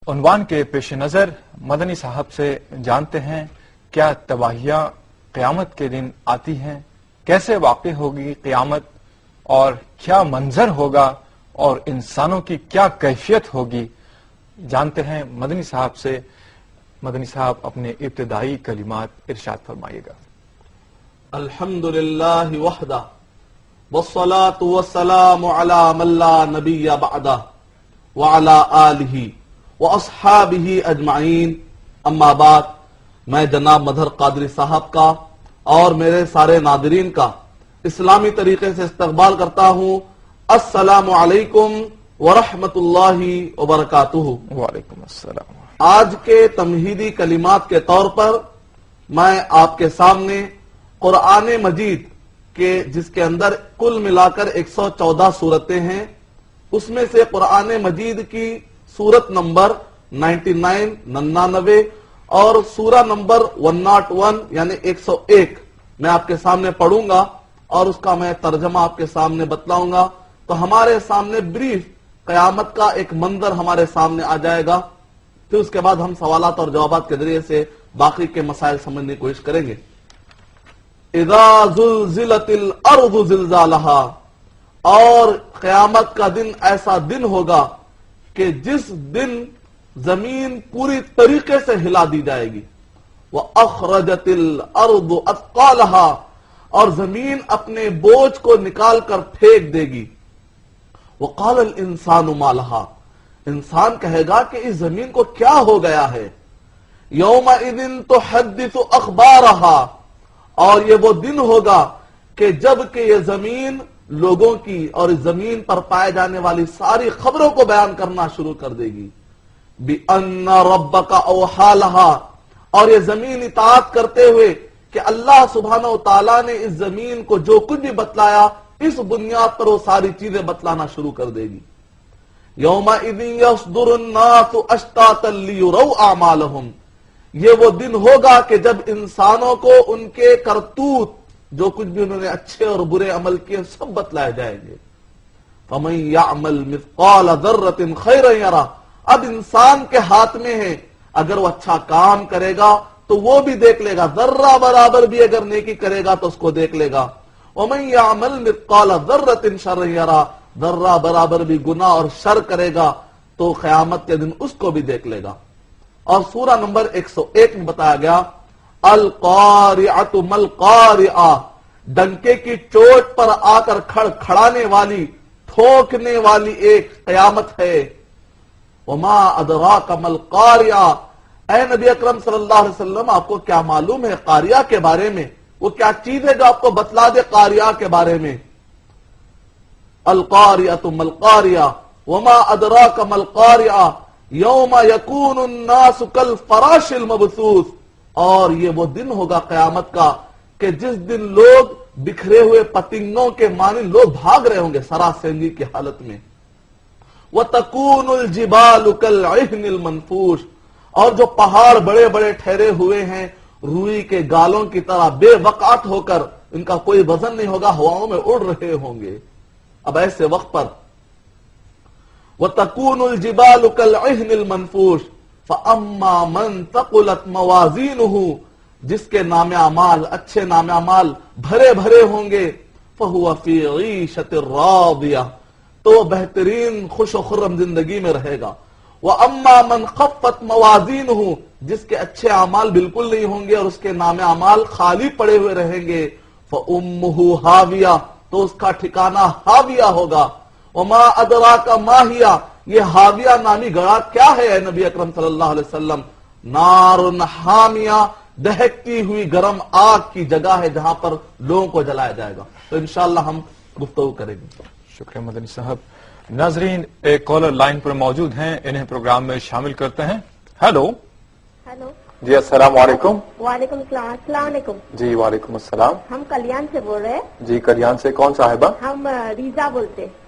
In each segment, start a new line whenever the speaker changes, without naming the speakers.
عنوان کے پیش نظر مدنی صاحب سے جانتے ہیں کیا تباہیاں قیامت کے دن آتی ہیں، کیسے واقع ہوگی قیامت اور کیا منظر ہوگا اور انسانوں کی کیا کیفیت ہوگی، جانتے ہیں مدنی صاحب سے۔ مدنی صاحب اپنے ابتدائی کلمات ارشاد فرمائیے گا۔
الحمدللہ وحدہ والصلاة والسلام علی من لا نبی بعدہ وعلی آلہ واصحابہ اجمعین، اما بعد، میں جناب مظہر قادری صاحب کا اور میرے سارے ناظرین کا اسلامی طریقے سے استقبال کرتا ہوں۔ السلام علیکم ورحمۃ اللہ وبرکاتہ۔
وعلیکم السلام۔
آج کے تمہیدی کلمات کے طور پر میں آپ کے سامنے قرآن مجید کے جس کے اندر کل ملا کر 114 سورتیں ہیں، اس میں سے قرآن مجید کی سورت نمبر 99 اور سورہ نمبر 101 یعنی 101 میں آپ کے سامنے پڑھوں گا اور اس کا میں ترجمہ آپ کے سامنے بتلاؤں گا، تو ہمارے سامنے بریف قیامت کا ایک منظر ہمارے سامنے آ جائے گا، پھر اس کے بعد ہم سوالات اور جوابات کے ذریعے سے باقی کے مسائل سمجھنے کی کوشش کریں گے۔ اذا زلزلت الارض زلزالہا، اور قیامت کا دن ایسا دن ہوگا کہ جس دن زمین پوری طریقے سے ہلا دی جائے گی۔ وَأَخْرَجَتِ الْأَرْضُ أَثْقَالَهَا، اور زمین اپنے بوجھ کو نکال کر پھینک دے گی۔ وَقَالَ الْإِنسَانُ مَا لَهَا، انسان کہے گا کہ اس زمین کو کیا ہو گیا ہے۔ يَوْمَئِذٍ تُحَدِّثُ أَخْبَارَهَا، اور یہ وہ دن ہوگا کہ جب کہ یہ زمین لوگوں کی اور اس زمین پر پائے جانے والی ساری خبروں کو بیان کرنا شروع کر دے گی۔ بِأَنَّ رَبَّكَ أَوْحَىٰ لَهَا، اور یہ زمین اطاعت کرتے ہوئے کہ اللہ سبحانہ و تعالیٰ نے اس زمین کو جو کچھ بھی بتلایا، اس بنیاد پر وہ ساری چیزیں بتلانا شروع کر دے گی۔ يَوْمَئِذٍ يَصْدُرُ النَّاسُ أَشْتَاتًا لِيُرَوْا أَعْمَالَهُمْ، یہ وہ دن ہوگا کہ جب انسانوں کو ان کے کرتوت، جو کچھ بھی انہوں نے اچھے اور برے عمل کیے، سب بتلائے جائیں گے۔ فَمَن يَعْمَلْ مِثْقَالَ ذَرَّةٍ خَيْرًا يَرَهُ، اب انسان کے ہاتھ میں ہے، اگر وہ اچھا کام کرے گا تو وہ بھی دیکھ لے گا، ذرہ برابر بھی اگر نیکی کرے گا تو اس کو دیکھ لے گا۔ وَمَن يَعْمَلْ مِثْقَالَ ذَرَّةٍ شَرًّا يَرَهُ، ذرہ برابر بھی گناہ اور شر کرے گا تو قیامت کے دن اس کو بھی دیکھ لے گا۔ اور سورہ نمبر 101 میں بتایا گیا، القارعۃ ما القارعہ، ڈنکے کی چوٹ پر آ کر کھڑانے والی، ٹھوکنے والی ایک قیامت ہے۔ وما ادراک ما القارعہ، اے نبی اکرم صلی اللہ علیہ وسلم آپ کو کیا معلوم ہے قاریہ کے بارے میں، وہ کیا چیز ہے جو آپ کو بتلا دے قاریہ کے بارے میں۔ القارعۃ ما القارعہ وما ادراک ما القارعہ یوم یکون الناس کالفراش المبثوث، اور یہ وہ دن ہوگا قیامت کا کہ جس دن لوگ بکھرے ہوئے پتنگوں کے مانند لوگ بھاگ رہے ہوں گے سراسیمگی کی حالت میں۔ وَتَكُونُ الْجِبَالُ كَالْعِهْنِ الْمَنْفُوشِ، اور جو پہاڑ بڑے بڑے ٹھہرے ہوئے ہیں روئی کے گالوں کی طرح بے وقعت ہو کر، ان کا کوئی وزن نہیں ہوگا، ہواؤں میں اڑ رہے ہوں گے۔ اب ایسے وقت پر وَتَكُونُ الْجِبَالُ كَالْعِهْنِ الْمَنْفُوشِ فَأَمَّا مَنْ ثَقُلَتْ مَوَازِينُهُ، جس کے نام اعمال، اچھے نام اعمال بھرے بھرے ہوں گے، فَهُوَ فِي عِيشَةٍ رَاضِيَةٍ، تو وہ بہترین خوش و خرم زندگی میں رہے گا۔ وَأَمَّا مَنْ خَفَّتْ مَوَازِينُهُ، جس کے اچھے اعمال بالکل نہیں ہوں گے اور اس کے نام اعمال خالی پڑے ہوئے رہیں گے، فَأُمُّهُ هَاوِيَةٌ، تو اس کا ٹھکانہ ہاویہ ہوگا۔ وما ادراک ما ہی، یہ ہاویہ نامی گڑھا کیا ہے اے نبی اکرم صلی اللہ علیہ وسلم؟ نار حامیہ، دہکتی ہوئی گرم آگ کی جگہ ہے جہاں پر لوگوں کو جلایا جائے گا۔ تو انشاءاللہ ہم گفتگو کریں گے۔
شکریہ مدنی صاحب۔ ناظرین ایک کالر لائن پر موجود ہیں، انہیں پروگرام میں شامل کرتے ہیں۔ ہیلو
ہیلو،
جی السلام علیکم۔
وعلیکم السلام۔ السلام علیکم
جی وعلیکم السلام۔
ہم کلیان سے بول رہے ہیں۔
جی کلیان سے کون صاحبہ؟
ہم ریزا بولتے ہیں۔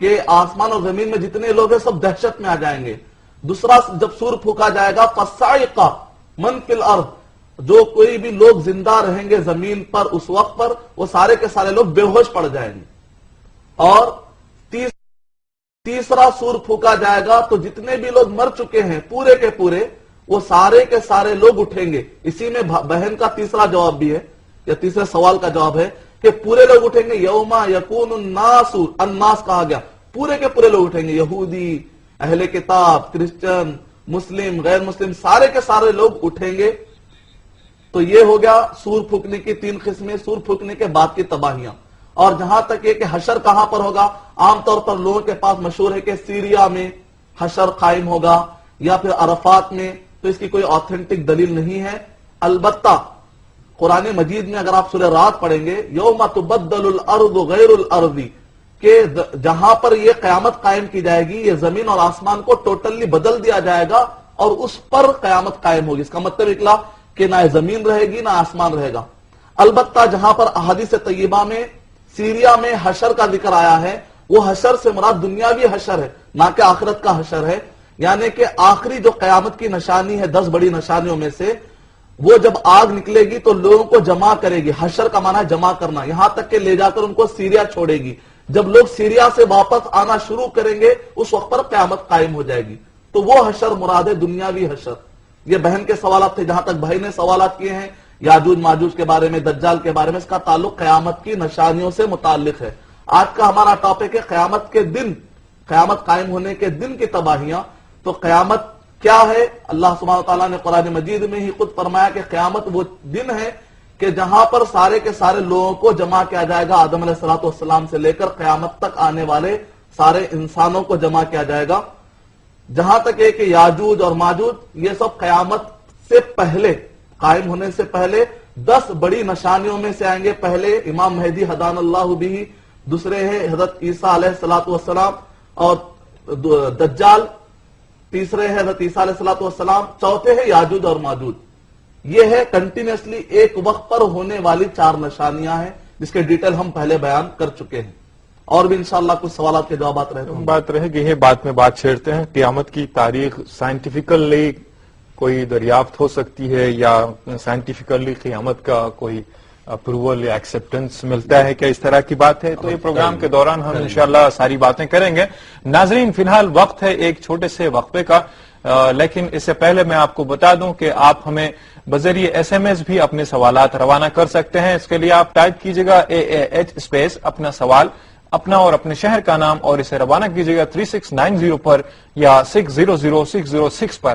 کہ آسمان اور زمین میں جتنے لوگ ہیں سب دہشت میں آ جائیں گے. دوسرا جب سور پھونکا جائے گا فصائق من فی الارض, جو کوئی بھی لوگ زندہ رہیں گے زمین پر اس وقت پر وہ سارے کے سارے لوگ بے ہوش پڑ جائیں گے. اور تیسرا سور پھونکا جائے گا تو جتنے بھی لوگ مر چکے ہیں پورے کے پورے وہ سارے کے سارے لوگ اٹھیں گے. اسی میں بہن کا تیسرا جواب بھی ہے یا تیسرے سوال کا جواب ہے کہ پورے لوگ اٹھیں گے. یوما یکون الناس, الناس کہا گیا, پورے کے پورے لوگ اٹھیں گے, یہودی, اہل کتاب, کرسچن, مسلم, غیر مسلم, سارے کے سارے لوگ اٹھیں گے. تو یہ ہو گیا سور پھونکنے کی 3 قسمیں, سور پھونکنے کے بعد کی تباہیاں. اور جہاں تک یہ کہ حشر کہاں پر ہوگا, عام طور پر لوگوں کے پاس مشہور ہے کہ سیریا میں حشر قائم ہوگا یا پھر عرفات میں, تو اس کی کوئی آتھینٹک دلیل نہیں ہے. البتہ قرآن مجید میں اگر آپ سورہ رات پڑھیں گے, یوم تبدل الارض غیر الارض, کہ جہاں پر یہ قیامت قائم کی جائے گی یہ زمین اور آسمان کو ٹوٹلی بدل دیا جائے گا اور اس پر قیامت قائم ہوگی. اس کا مطلب نکلا کہ نہ زمین رہے گی نہ آسمان رہے گا. البتہ جہاں پر احادیث طیبہ میں سیریا میں حشر کا ذکر آیا ہے وہ حشر سے مراد دنیاوی حشر ہے نہ کہ آخرت کا حشر ہے. یعنی کہ آخری جو قیامت کی نشانی ہے 10 بڑی نشانیوں میں سے, وہ جب آگ نکلے گی تو لوگوں کو جمع کرے گی. حشر کا معنی ہے جمع کرنا, یہاں تک کہ لے جا کر ان کو سیریا چھوڑے گی. جب لوگ سیریا سے واپس آنا شروع کریں گے اس وقت پر قیامت قائم ہو جائے گی. تو وہ حشر مراد ہے دنیاوی حشر. یہ بہن کے سوالات تھے. جہاں تک بھائی نے سوالات کیے ہیں یاجوج ماجوج کے بارے میں, دجال کے بارے میں, اس کا تعلق قیامت کی نشانیوں سے متعلق ہے. آج کا ہمارا ٹاپک ہے قیامت کے دن, قیامت قائم ہونے کے دن کی تباہیاں. تو قیامت کیا ہے؟ اللہ سبحانہ وتعالیٰ نے قرآن مجید میں ہی خود فرمایا کہ قیامت وہ دن ہے کہ جہاں پر سارے کے سارے لوگوں کو جمع کیا جائے گا, آدم علیہ الصلوۃ والسلام سے لے کر قیامت تک آنے والے سارے انسانوں کو جمع کیا جائے گا. جہاں تک ہے کہ یاجوج اور ماجوج یہ سب قیامت سے پہلے, قائم ہونے سے پہلے 10 بڑی نشانیوں میں سے آئیں گے. پہلے امام مہدی حدان اللہ بھی, دوسرے ہیں حضرت عیسیٰ علیہ الصلوۃ والسلام اور دجال, تیسرے ہے حضرت عیسیٰ علیہ الصلوۃ والسلام, چوتھے ہے یاجوج اور ماجوج. یہ ہے کنٹینیوسلی ایک وقت پر ہونے والی 4 نشانیاں ہیں جس کے ڈیٹیل ہم پہلے بیان کر چکے ہیں. اور بھی انشاءاللہ کچھ سوالات کے جوابات رہتے ہیں.
بات رہے گی ہے, بات میں بات چھیڑتے ہیں. قیامت کی تاریخ سائنٹیفیکلی کوئی دریافت ہو سکتی ہے یا سائنٹیفیکلی قیامت کا کوئی اپروول یا ایکسپٹنس ملتا ہے کیا, اس طرح کی بات ہے؟ تو یہ پروگرام کے دوران ہم انشاءاللہ ساری باتیں کریں گے. ناظرین فی الحال وقت ہے ایک چھوٹے سے وقفے کا, لیکن اس سے پہلے میں آپ کو بتا دوں کہ آپ ہمیں بذریعے SMS بھی اپنے سوالات روانہ کر سکتے ہیں. اس کے لیے آپ ٹائپ کیجئے گا AAH اسپیس اپنا سوال, اپنا اور اپنے شہر کا نام, اور اسے روانہ کیجئے گا 3690 پر یا 600606 پر.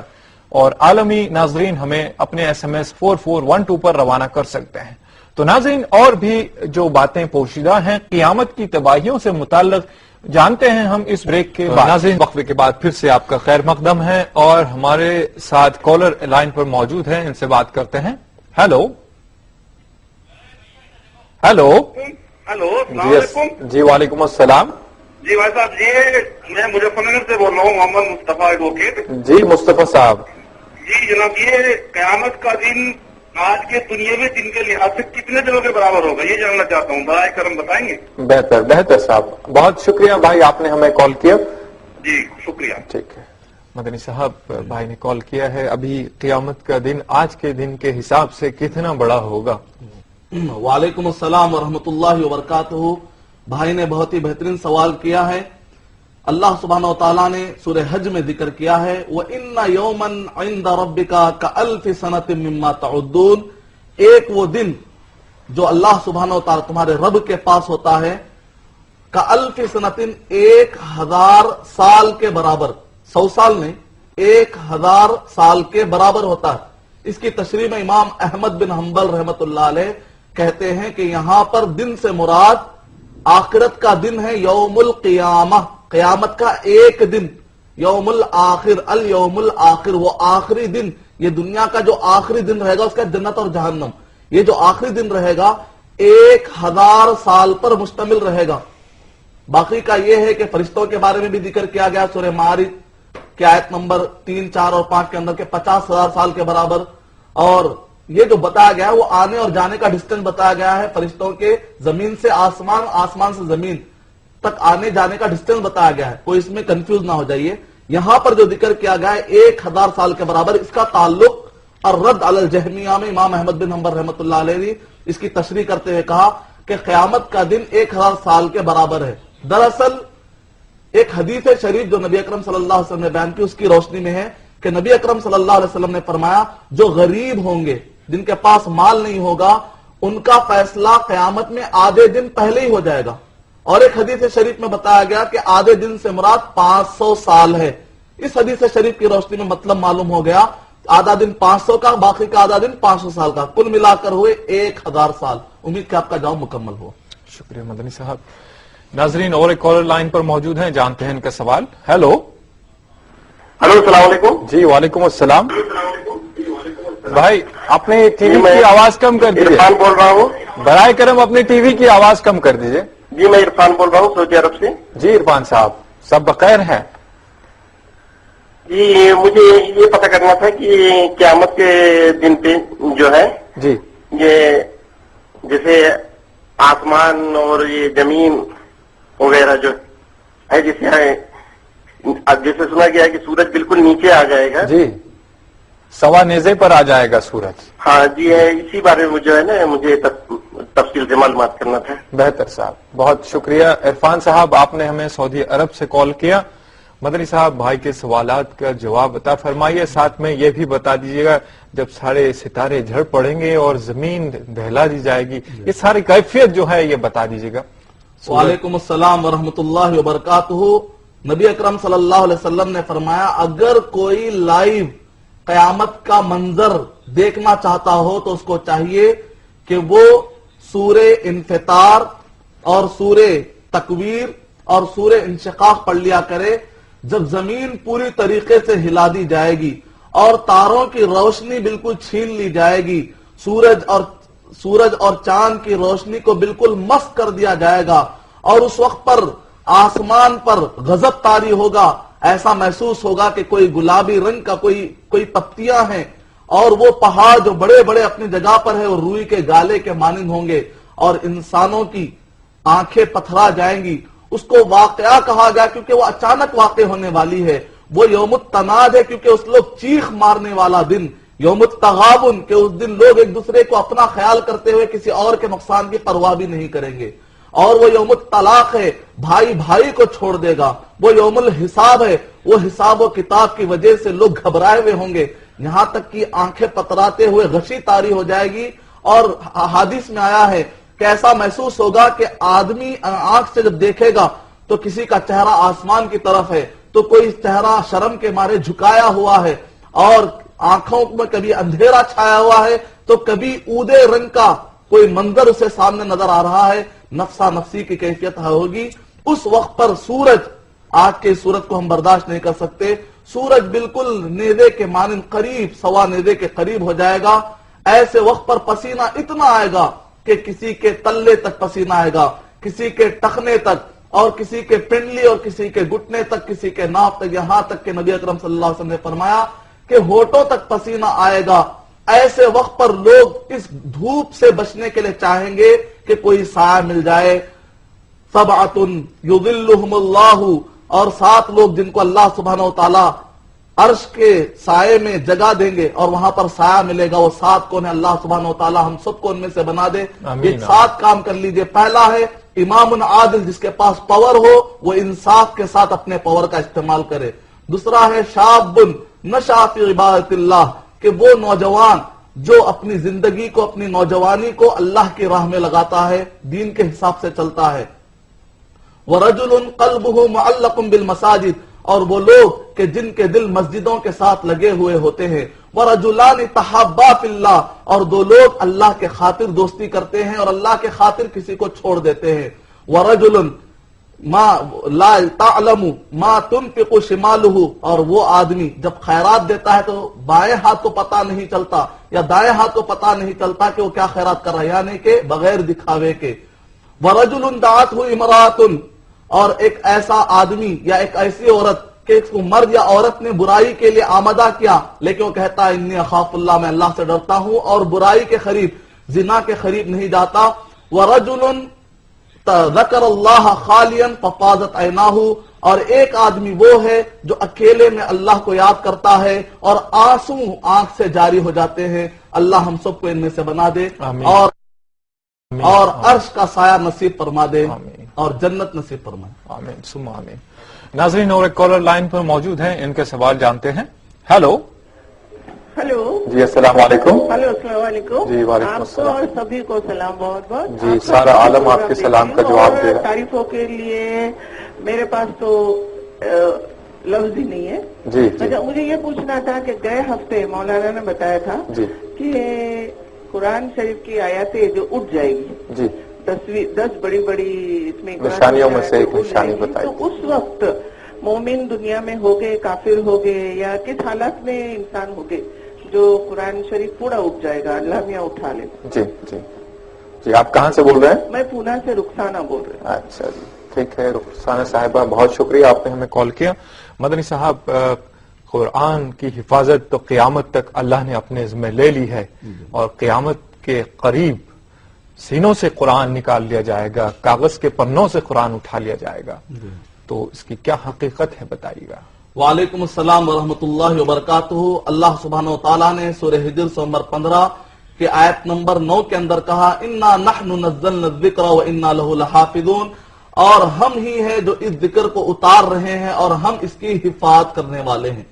اور عالمی ناظرین ہمیں اپنے SMS 4412 پر روانہ کر سکتے ہیں. تو ناظرین اور بھی جو باتیں پوشیدہ ہیں قیامت کی تباہیوں سے متعلق جانتے ہیں ہم اس بریک کے بعد. ناظرین وقفے کے بعد پھر سے آپ کا خیر مقدم ہے اور ہمارے ساتھ کالر لائن پر موجود ہیں, ان سے بات کرتے ہیں. ہیلو ہیلو
ہلو السلام علیکم.
جی وعلیکم السلام.
جی بھائی صاحب, جی میں مظفر نگر سے بول رہا ہوں, محمد مصطفیٰ ایڈوکیٹ.
جی مصطفیٰ صاحب.
جی جناب, یہ قیامت کا دن آج کے دنیاوی دن کے لحاظ سے کتنے دنوں کے برابر ہوگا یہ جاننا چاہتا ہوں, برائے کرم بتائیں گے.
بہتر صاحب, بہت شکریہ بھائی آپ نے ہمیں کال کیا.
جی شکریہ.
ٹھیک ہے مدنی صاحب, بھائی نے کال کیا ہے. ابھی قیامت کا دن آج کے دن کے حساب سے کتنا بڑا ہوگا؟
وعلیکم السلام ورحمۃ اللہ وبرکاتہ. بھائی نے بہت ہی بہترین سوال کیا ہے. اللہ سبحانہ وتعالیٰ نے سورہ حج میں ذکر کیا ہے وَإِنَّ يَوْمًا عِنْدَ رَبِّكَ كَأَلْفِ سَنَةٍ مِّمَّا تَعُدُّونَ, ایک وہ دن جو اللہ سبحانہ وتعالیٰ تمہارے رب کے پاس ہوتا ہے, كَأَلْفِ سَنَةٍ 1000 سال کے برابر, 100 سال نہیں 1000 سال کے برابر ہوتا ہے. اس کی تشریح میں امام احمد بن حنبل رحمۃ اللہ علیہ کہتے ہیں کہ یہاں پر دن سے مراد آخرت کا دن ہے یوم القیامہ, قیامت کا ایک دن, یوم الآخر, الیوم الآخر, وہ آخری دن. یہ دنیا کا جو آخری دن رہے گا اس کا جنت اور جہنم, یہ جو آخری دن رہے گا 1000 سال پر مشتمل رہے گا. باقی کا یہ ہے کہ فرشتوں کے بارے میں بھی ذکر کیا گیا سورہ معارج کی آیت نمبر 3, 4 اور 5 کے اندر کہ 50,000 سال کے برابر. اور یہ جو بتایا گیا ہے وہ آنے اور جانے کا ڈسٹینس بتایا گیا ہے فرشتوں کے زمین سے آسمان, آسمان سے زمین تک آنے جانے کا ڈسٹینس بتایا گیا ہے، کوئی اس میں کنفیوز نہ ہو جائیے. یہاں پر جو ذکر کیا گیا ہے 1000 سال کے برابر، اس کا تعلق الرد علی الجہمیہ میں امام احمد بن حنبل رحمۃ اللہ علیہ نے اس کی تشریح کرتے ہوئے کہا کہ قیامت کا دن 1000 سال کے برابر ہے. دراصل ایک حدیث شریف جو نبی اکرم صلی اللہ علیہ وسلم نے بیان کی اس کی روشنی میں ہے کہ نبی اکرم صلی اللہ علیہ وسلم نے فرمایا جو غریب ہوں گے، جن کے پاس مال نہیں ہوگا، ان کا فیصلہ قیامت میں آدھے دن پہلے ہی ہو جائے گا. اور ایک حدیث شریف میں بتایا گیا کہ آدھے دن سے مراد 500 سال ہے. اس حدیث شریف کی روشنی میں مطلب معلوم ہو گیا، آدھا دن 500 کا، باقی کا آدھا دن 500 سال کا، کل ملا کر ہوئے 1000 سال. امید کہ آپ کا جواب مکمل ہو.
شکریہ مدنی صاحب. ناظرین اور ایک کالر لائن پر موجود ہیں، جانتے ہیں ان کا سوال. ہیلو.
ہلو، السلام علیکم.
جی وعلیکم السلام. بھائی اپنے ٹی وی کی آواز کم کر دیجیے.
عرفان بول رہا ہوں.
برائے کرم اپنی ٹی وی کی آواز کم کر دیجیے.
جی میں عرفان بول رہا ہوں سعودی عرب سے.
جی عرفان صاحب، سب بخیر ہیں؟
جی مجھے یہ پتہ کرنا تھا کہ قیامت کے دن پہ جو ہے
جی
یہ جیسے آسمان اور یہ زمین وغیرہ جو ہے جیسے سنا گیا کہ سورج بالکل نیچے آ جائے گا.
جی سوا نیزے پر آ جائے گا سورج.
ہاں جی اسی بارے میں جو ہے نا مجھے تفصیل سے معلومات کرنا تھا.
بہتر صاحب، بہت شکریہ عرفان صاحب، آپ نے ہمیں سعودی عرب سے کال کیا. مدنی صاحب بھائی کے سوالات کا جواب عطا فرمائیے، ساتھ میں یہ بھی بتا دیجیے گا جب سارے ستارے جھڑ پڑیں گے اور زمین دہلا دی جائے گی، یہ ساری کیفیت جو ہے یہ بتا دیجیے گا.
وعلیکم السلام ورحمۃ اللہ وبرکاتہ. نبی اکرم صلی اللہ علیہ وسلم نے فرمایا اگر کوئی لائیو قیامت کا منظر دیکھنا چاہتا ہو تو اس کو چاہیے کہ وہ سورہ انفطار اور سورہ تکویر اور سورہ انشقاق پڑھ لیا کرے. جب زمین پوری طریقے سے ہلا دی جائے گی اور تاروں کی روشنی بالکل چھین لی جائے گی، سورج اور چاند کی روشنی کو بالکل مسخ کر دیا جائے گا، اور اس وقت پر آسمان پر غضب طاری ہوگا، ایسا محسوس ہوگا کہ کوئی گلابی رنگ کا کوئی پتیاں ہیں، اور وہ پہاڑ جو بڑے بڑے اپنی جگہ پر ہے وہ روئی کے گالے کے مانند ہوں گے، اور انسانوں کی آنکھیں پتھرا جائیں گی. اس کو واقعہ کہا گیا کیونکہ وہ اچانک واقع ہونے والی ہے. وہ یوم التناد ہے کیونکہ اس لوگ چیخ مارنے والا دن. یوم التغابن کہ اس دن لوگ ایک دوسرے کو اپنا خیال کرتے ہوئے کسی اور کے نقصان کی پرواہ بھی نہیں کریں گے. اور وہ یوم الطلاق ہے، بھائی بھائی کو چھوڑ دے گا. وہ یوم الحساب ہے، وہ حساب و کتاب کی وجہ سے لوگ گھبرائے ہوئے ہوں گے، یہاں تک کہ آنکھیں پتراتے ہوئے غشی طاری ہو جائے گی. اور حدیث میں آیا ہے کہ ایسا محسوس ہوگا کہ آدمی آنکھ سے جب دیکھے گا تو کسی کا چہرہ آسمان کی طرف ہے، تو کوئی چہرہ شرم کے مارے جھکایا ہوا ہے، اور آنکھوں میں کبھی اندھیرا چھایا ہوا ہے تو کبھی اودے رنگ کا کوئی منظر اسے سامنے نظر آ رہا ہے. نفسا نفسی کی کیفیت ہوگی. اس وقت پر سورج، آج کے سورج کو ہم برداشت نہیں کر سکتے، سورج بالکل نیزے کے مانند قریب، سوا نیزے کے قریب ہو جائے گا. ایسے وقت پر پسینہ اتنا آئے گا کہ کسی کے تلے تک پسینہ آئے گا، کسی کے ٹخنے تک، اور کسی کے پنڈلی اور کسی کے گھٹنے تک، کسی کے ناف تک، یہاں تک کہ نبی اکرم صلی اللہ علیہ وسلم نے فرمایا کہ ہونٹوں تک پسینہ آئے گا. ایسے وقت پر لوگ اس دھوپ سے بچنے کے لیے چاہیں گے کہ کوئی سایہ مل جائے. سبعۃ یظلھم اللہ، اور 7 لوگ جن کو اللہ سبحانہ و تعالی عرش کے سائے میں جگہ دیں گے اور وہاں پر سایہ ملے گا. وہ 7 کون ہے؟ اللہ سبحانہ و تعالی ہم سب کو ان میں سے بنا دے. یہ 7 کام کر لیجئے. پہلا ہے امام عادل، جس کے پاس پاور ہو وہ انصاف کے ساتھ اپنے پاور کا استعمال کرے. دوسرا ہے شاب نشأ فی عبادت اللہ، کہ وہ نوجوان جو اپنی زندگی کو، اپنی نوجوانی کو اللہ کی راہ میں لگاتا ہے، دین کے حساب سے چلتا ہے. وَرَجُلٌ قَلْبُهُ مُعَلَّقٌ بِالْمَسَاجِدِ، اور وہ لوگ کہ جن کے دل مسجدوں کے ساتھ لگے ہوئے ہوتے ہیں. وَرَجُلَانِ تَحَابَّا فِي اللَّهِ، اور 2 لوگ اللہ کے خاطر دوستی کرتے ہیں اور اللہ کے خاطر کسی کو چھوڑ دیتے ہیں. وَرَجُلٌ ما لا تعلم ما تنفق شماله، اور وہ آدمی جب خیرات دیتا ہے تو بائیں ہاتھ کو پتہ نہیں چلتا یا دائیں ہاتھ کو پتہ نہیں چلتا کہ وہ کیا خیرات کر رہا ہے، یعنی کہ بغیر دکھاوے کے. وَرَجُلٌ دَعَتْهُ امرأة، اور ایک ایسا آدمی یا ایک ایسی عورت کہ اس کو مرد یا عورت نے برائی کے لیے آمدہ کیا، لیکن وہ کہتا ہے انی اخاف اللہ، میں اللہ سے ڈرتا ہوں اور برائی کے قریب، زنا کے قریب نہیں جاتا. وَرَجُلٌ ذکر اللہ خالیا ففاضت عیناہ، اور ایک آدمی وہ ہے جو اکیلے میں اللہ کو یاد کرتا ہے اور آنسو آنکھ سے جاری ہو جاتے ہیں۔ اللہ ہم سب کو ان میں سے بنا دے
آمین۔
اور عرش کا سایہ نصیب فرما دے اور جنت نصیب فرمائے۔
آمین ثم آمین۔ ناظرین، اور ایک کالر لائن پر موجود ہیں، ان کے سوال جانتے ہیں۔ ہیلو
ہلو
جی، السلام علیکم۔
ہلو، السلام علیکم
جی، وعلیکم
آپ کو
السلام۔
اور سبھی کو سلام، بہت بہت
جی،
آپ کا
سارا عالم آپ کے
پروگرام
سلام کا
دیکھتی ہوں
جواب
اور
دے رہا ہے۔
تعریفوں کے لیے میرے پاس تو لفظ ہی نہیں ہے۔
جی جی
اچھا، مجھے یہ پوچھنا تھا کہ گئے ہفتے مولانا نے بتایا تھا
جی
کہ قرآن شریف کی آیاتیں جو اٹھ جائے گی،
جی
10 بڑی بڑی اس میں
نشانیوں میں سے ایک
اٹھ جائے
نشانی
گی،
بتائی
تو اس وقت مومن دنیا میں ہو گئے، کافر ہو گئے، یا کس حالت میں انسان ہو گئے جو قرآن شریف پورا اٹھ جائے گا، اللہ میاں اٹھا لے؟
جی جی جی آپ کہاں سے بول رہے ہیں؟
میں پونا سے رخسانہ بول رہی ہوں۔
اچھا جی، ٹھیک ہے رخسانہ صاحبہ، بہت شکریہ آپ نے ہمیں کال کیا۔ مدنی صاحب، قرآن کی حفاظت تو قیامت تک اللہ نے اپنے ذمہ لے لی ہے، اور قیامت کے قریب سینوں سے قرآن نکال لیا جائے گا، کاغذ کے پنوں سے قرآن اٹھا لیا جائے گا، تو اس کی کیا حقیقت ہے بتائیے گا۔
وعلیکم السلام ورحمۃ اللہ وبرکاتہ۔ اللہ سبحانہ و تعالیٰ نے سورہ ہجر نمبر 15 کے آیت نمبر 9 کے اندر کہا، انا نحن نزلنا الذکر وانا لہ لحافظون، اور ہم ہی ہیں جو اس ذکر کو اتار رہے ہیں اور ہم اس کی حفاظت کرنے والے ہیں۔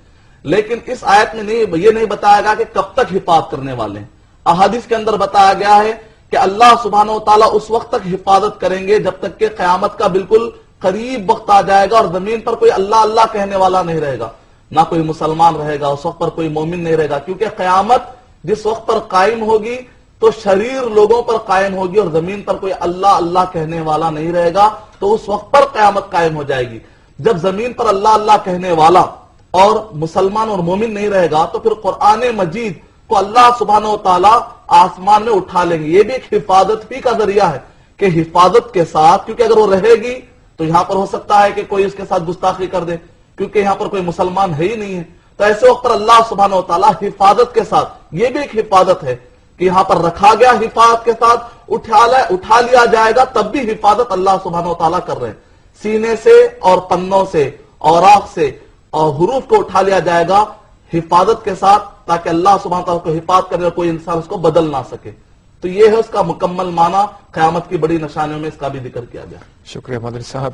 لیکن اس آیت میں یہ نہیں بتایا گیا کہ کب تک حفاظت کرنے والے ہیں۔ احادیث کے اندر بتایا گیا ہے کہ اللہ سبحانہ و تعالیٰ اس وقت تک حفاظت کریں گے جب تک کہ قیامت کا بالکل قریب وقت آ جائے گا اور زمین پر کوئی اللہ اللہ کہنے والا نہیں رہے گا، نہ کوئی مسلمان رہے گا، اس وقت پر کوئی مومن نہیں رہے گا، کیونکہ قیامت جس وقت پر قائم ہوگی تو شریر لوگوں پر قائم ہوگی اور زمین پر کوئی اللہ اللہ کہنے والا نہیں رہے گا، تو اس وقت پر قیامت قائم ہو جائے گی۔ جب زمین پر اللہ اللہ کہنے والا اور مسلمان اور مومن نہیں رہے گا تو پھر قرآن مجید کو اللہ سبحانہ و تعالیٰ آسمان میں اٹھا لیں گے۔ یہ بھی ایک حفاظت ہی کا ذریعہ ہے کہ حفاظت کے ساتھ، کیونکہ اگر وہ رہے گی تو یہاں پر ہو سکتا ہے کہ کوئی اس کے ساتھ گستاخی کر دے، کیونکہ یہاں پر کوئی مسلمان ہے ہی نہیں ہے، تو ایسے وقت پر اللہ سبحانہ و تعالیٰ حفاظت کے ساتھ، یہ بھی ایک حفاظت ہے کہ یہاں پر رکھا گیا، حفاظت کے ساتھ اٹھا لیا جائے گا، تب بھی حفاظت اللہ سبحانہ و تعالیٰ کر رہے ہیں۔ سینے سے اور پنوں سے، اوراق سے اور حروف کو اٹھا لیا جائے گا حفاظت کے ساتھ، تاکہ اللہ سبحانہ و تعالیٰ کو حفاظت کرنے اور کوئی انسان اس کو بدل نہ سکے۔ تو یہ ہے اس کا مکمل معنی، قیامت کی بڑی نشانیوں میں اس کا بھی ذکر کیا گیا۔
شکریہ مدنی صاحب۔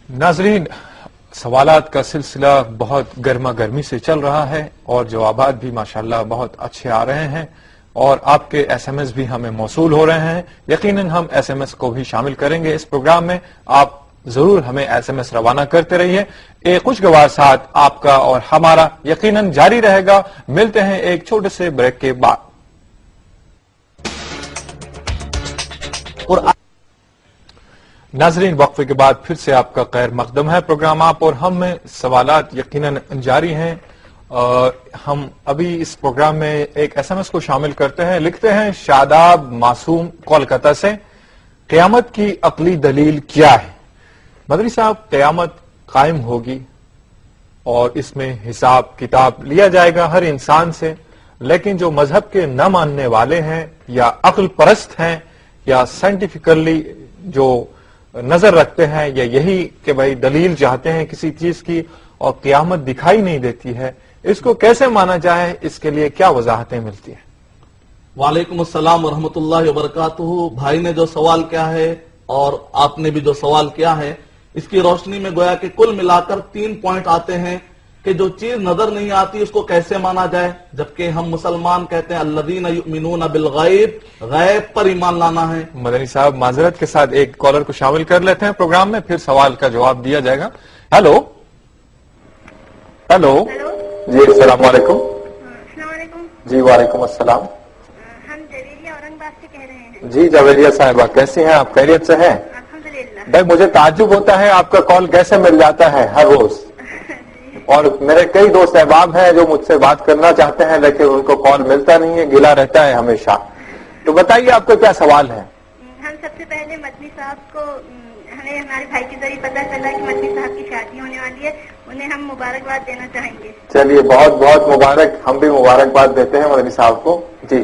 ناظرین، سوالات کا سلسلہ بہت گرما گرمی سے چل رہا ہے اور جوابات بھی ماشاءاللہ بہت اچھے آ رہے ہیں، اور آپ کے ایس ایم ایس بھی ہمیں موصول ہو رہے ہیں۔ یقیناً ہم ایس ایم ایس کو بھی شامل کریں گے اس پروگرام میں، آپ ضرور ہمیں ایس ایم ایس روانہ کرتے رہیے۔ ایک خوشگوار ساتھ آپ کا اور ہمارا یقیناً جاری رہے گا۔ ملتے ہیں ایک چھوٹے سے بریک کے بعد۔ ناظرین، وقفے کے بعد پھر سے آپ کا خیر مقدم ہے پروگرام آپ اور ہم میں سوالات یقیناً جاری ہیں، اور ہم ابھی اس پروگرام میں ایک ایس ایم ایس کو شامل کرتے ہیں۔ لکھتے ہیں شاداب معصوم کولکتہ سے، قیامت کی عقلی دلیل کیا ہے؟ مدنی صاحب، قیامت قائم ہوگی اور اس میں حساب کتاب لیا جائے گا ہر انسان سے، لیکن جو مذہب کے نہ ماننے والے ہیں یا عقل پرست ہیں یا سائنٹیفکلی جو نظر رکھتے ہیں یا یہی کہ بھائی دلیل چاہتے ہیں کسی چیز کی اور قیامت دکھائی نہیں دیتی ہے، اس کو کیسے مانا جائے؟ اس کے لیے کیا وضاحتیں ملتی ہیں؟
وعلیکم السلام ورحمۃ اللہ وبرکاتہ۔ بھائی نے جو سوال کیا ہے اور آپ نے بھی جو سوال کیا ہے، اس کی روشنی میں گویا کہ کل ملا کر 3 پوائنٹ آتے ہیں کہ جو چیز نظر نہیں آتی اس کو کیسے مانا جائے، جبکہ ہم مسلمان کہتے ہیں الذین یؤمنون بالغیب، غیب پر ایمان لانا ہے۔
مدنی صاحب، معذرت کے ساتھ ایک کالر کو شامل کر لیتے ہیں پروگرام میں، پھر سوال کا جواب دیا جائے گا۔ ہیلو ہیلو جی، السلام علیکم۔
السلام علیکم۔
جی وعلیکم السلام۔
ہم جویریہ اورنگ آباد سے کہہ رہے ہیں۔
جی جویریہ صاحبہ، کیسی ہیں آپ؟ خیریت سے ہیں؟
الحمدللہ۔
بھائی مجھے تعجب ہوتا ہے آپ کا کال کیسے مل جاتا ہے ہر روز، اور میرے کئی دوست احباب ہیں جو مجھ سے بات کرنا چاہتے ہیں لیکن ان کو کال ملتا نہیں ہے، گلا رہتا ہے ہمیشہ۔ تو بتائیے آپ کا کیا سوال ہے؟
ہم سب سے پہلے مدنی صاحب کو، ہمیں ہمارے بھائی کے ذریعے پتہ چلا کہ مدنی صاحب کی شادی ہونے والی ہے، انہیں ہم مبارکباد دینا چاہیں گے۔
چلیے، بہت بہت مبارک، ہم بھی مبارکباد دیتے ہیں مدنی صاحب کو۔ جی،